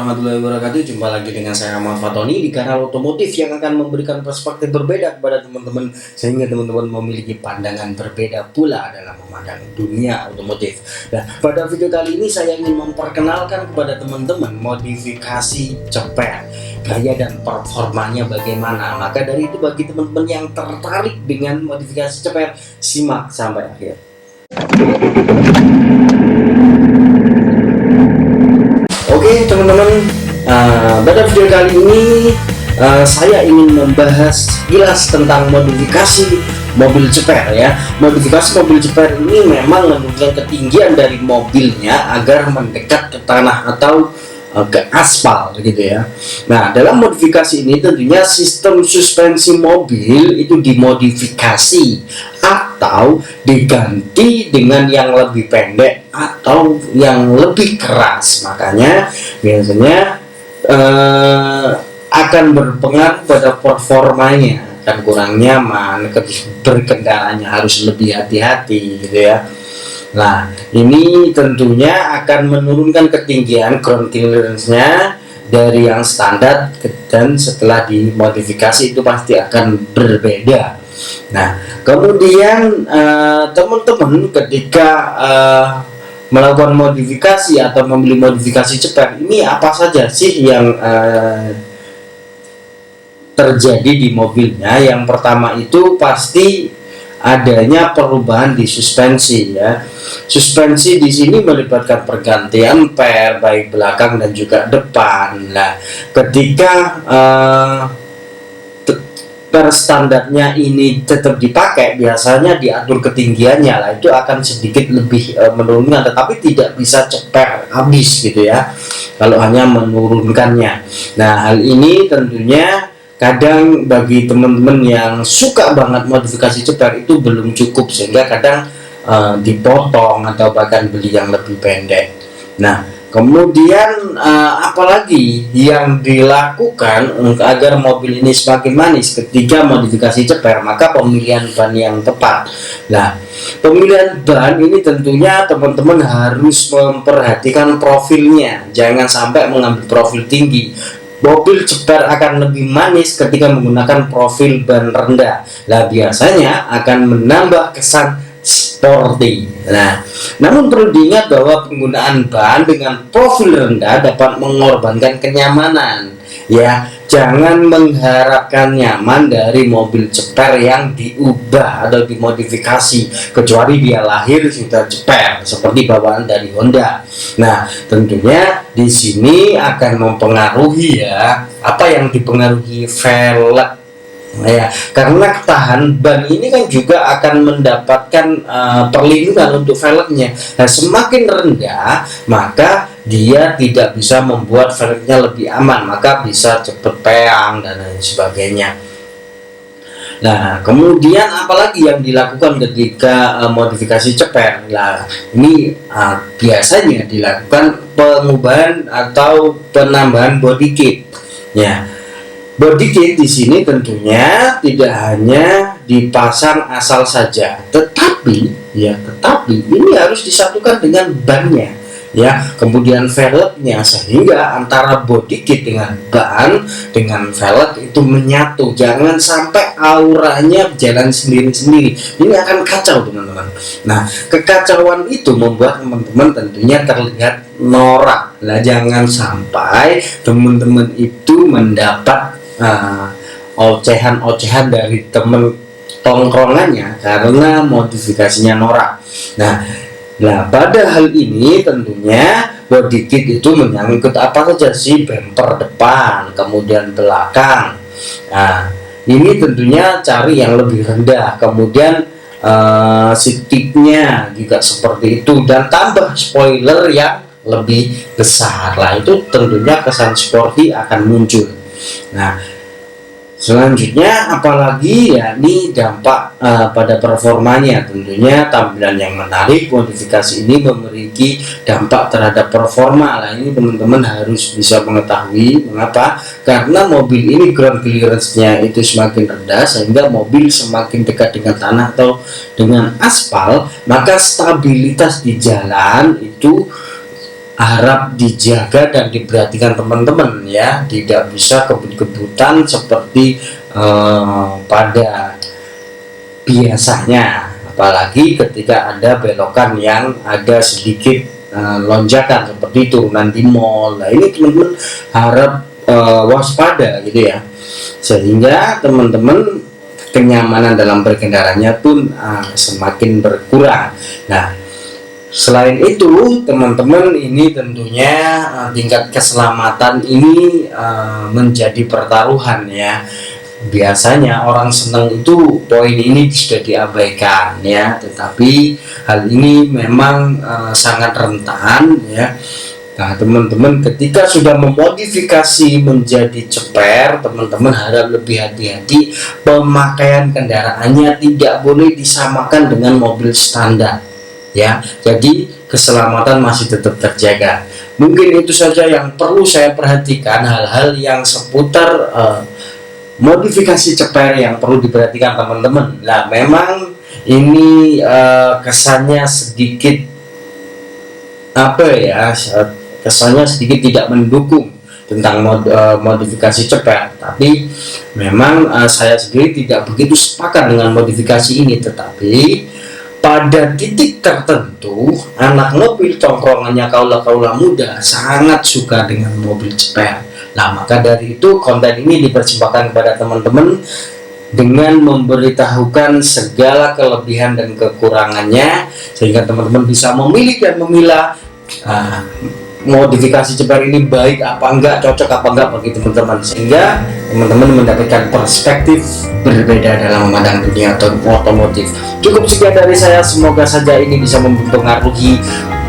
warahmatullahi wabarakatuh. Jumpa lagi dengan saya Ahmad Fatoni di kanal otomotif yang akan memberikan perspektif berbeda kepada teman-teman, sehingga teman-teman memiliki pandangan berbeda pula dalam memandang dunia otomotif. Nah, pada video kali ini saya ingin memperkenalkan kepada teman-teman modifikasi ceper, gaya dan performanya bagaimana. Maka dari itu, bagi teman-teman yang tertarik dengan modifikasi ceper, simak sampai akhir. Oke teman-teman, pada video kali ini saya ingin membahas jelas tentang modifikasi mobil ceper ya. Modifikasi mobil ceper ini memang menunjukkan ketinggian dari mobilnya agar mendekat ke tanah atau ke aspal gitu ya. Nah, dalam modifikasi ini tentunya sistem suspensi mobil itu dimodifikasi atau diganti dengan yang lebih pendek atau yang lebih keras. Makanya biasanya akan berpengaruh pada performanya, akan kurang nyaman, berkendaranya harus lebih hati-hati gitu ya. Nah, ini tentunya akan menurunkan ketinggian ground clearance-nya dari yang standar, dan setelah dimodifikasi itu pasti akan berbeda. Nah, kemudian teman-teman ketika melakukan modifikasi atau membeli modifikasi ceper ini, apa saja sih yang terjadi di mobilnya? Yang pertama itu pasti adanya perubahan di suspensi ya. Suspensi di sini melibatkan pergantian per baik belakang dan juga depan. Nah, ketika per standarnya ini tetap dipakai, biasanya diatur ketinggiannya lah, itu akan sedikit lebih menurunkan, tetapi tidak bisa ceper habis gitu ya kalau hanya menurunkannya. Nah, hal ini tentunya kadang bagi teman-teman yang suka banget modifikasi ceper itu belum cukup, sehingga kadang dipotong atau bahkan beli yang lebih pendek. Nah, kemudian apalagi yang dilakukan agar mobil ini semakin manis ketika modifikasi ceper? Maka pemilihan ban yang tepat. Nah, pemilihan ban ini tentunya teman-teman harus memperhatikan profilnya, jangan sampai mengambil profil tinggi. Mobil ceper akan lebih manis ketika menggunakan profil ban rendah. Nah, biasanya akan menambah kesan sporty. Nah, namun perlu diingat bahwa penggunaan ban dengan profil rendah dapat mengorbankan kenyamanan. Ya, jangan mengharapkan nyaman dari mobil ceper yang diubah atau dimodifikasi, kecuali dia lahir sudah ceper seperti bawaan dari Honda. Nah, tentunya di sini akan mempengaruhi ya, apa yang dipengaruhi velg ya, karena ketahan ban ini kan juga akan mendapatkan perlindungan untuk velgnya. Nah, semakin rendah maka dia tidak bisa membuat velgnya lebih aman, maka bisa cepat peang dan lain sebagainya. Nah, kemudian apalagi yang dilakukan ketika modifikasi ceper? Nah, ini biasanya dilakukan pengubahan atau penambahan body kit ya. Body kit di sini tentunya tidak hanya dipasang asal saja, tetapi ini harus disatukan dengan bannya ya, kemudian velgnya, sehingga antara body kit dengan ban dengan velg itu menyatu. Jangan sampai auranya jalan sendiri-sendiri, ini akan kacau teman-teman. Nah, kekacauan itu membuat teman-teman tentunya terlihat norak. Nah, jangan sampai teman-teman itu mendapat ocehan-ocehan dari temen tongkrongannya karena modifikasinya norak. Nah, pada hal ini tentunya body kit itu menyangkut apa saja sih? Bumper depan, kemudian belakang. Nah, ini tentunya cari yang lebih rendah, kemudian seatnya juga seperti itu, dan tambah spoiler yang lebih besar lah, itu tentunya kesan sporty akan muncul. Nah, selanjutnya apalagi ya, ini dampak pada performanya. Tentunya tampilan yang menarik, modifikasi ini memiliki dampak terhadap performa. Nah, ini teman-teman harus bisa mengetahui mengapa, karena mobil ini ground clearance-nya itu semakin rendah, sehingga mobil semakin dekat dengan tanah atau dengan aspal, maka stabilitas di jalan itu harap dijaga dan diperhatikan teman-teman ya, tidak bisa kebut-kebutan seperti pada biasanya, apalagi ketika ada belokan yang ada sedikit lonjakan seperti turunan di mall. Nah ini teman-teman harap waspada gitu ya, sehingga teman-teman kenyamanan dalam berkendaranya pun semakin berkurang. Nah selain itu teman-teman, ini tentunya tingkat keselamatan ini menjadi pertaruhan ya. Biasanya orang senang itu poin ini sudah diabaikan ya, tetapi hal ini memang sangat rentan ya. Nah teman-teman, ketika sudah memodifikasi menjadi ceper, teman-teman harap lebih hati-hati, pemakaian kendaraannya tidak boleh disamakan dengan mobil standar ya, jadi keselamatan masih tetap terjaga. Mungkin itu saja yang perlu saya perhatikan, hal-hal yang seputar modifikasi ceper yang perlu diperhatikan teman-teman. Nah memang ini kesannya sedikit kesannya sedikit tidak mendukung tentang modifikasi ceper, tapi memang saya sendiri tidak begitu sepakat dengan modifikasi ini. Tetapi pada titik tertentu anak mobil tongkrongannya kaula-kaula muda sangat suka dengan mobil ceper. Nah maka dari itu konten ini dipersembahkan kepada teman-teman dengan memberitahukan segala kelebihan dan kekurangannya, sehingga teman-teman bisa memilih dan memilah modifikasi ceper ini baik apa enggak, cocok apa enggak bagi teman-teman, sehingga teman-teman mendapatkan perspektif berbeda dalam memandang dunia otomotif. Cukup sekian dari saya, semoga saja ini bisa mempengaruhi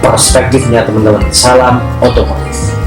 perspektifnya teman-teman. Salam otomotif.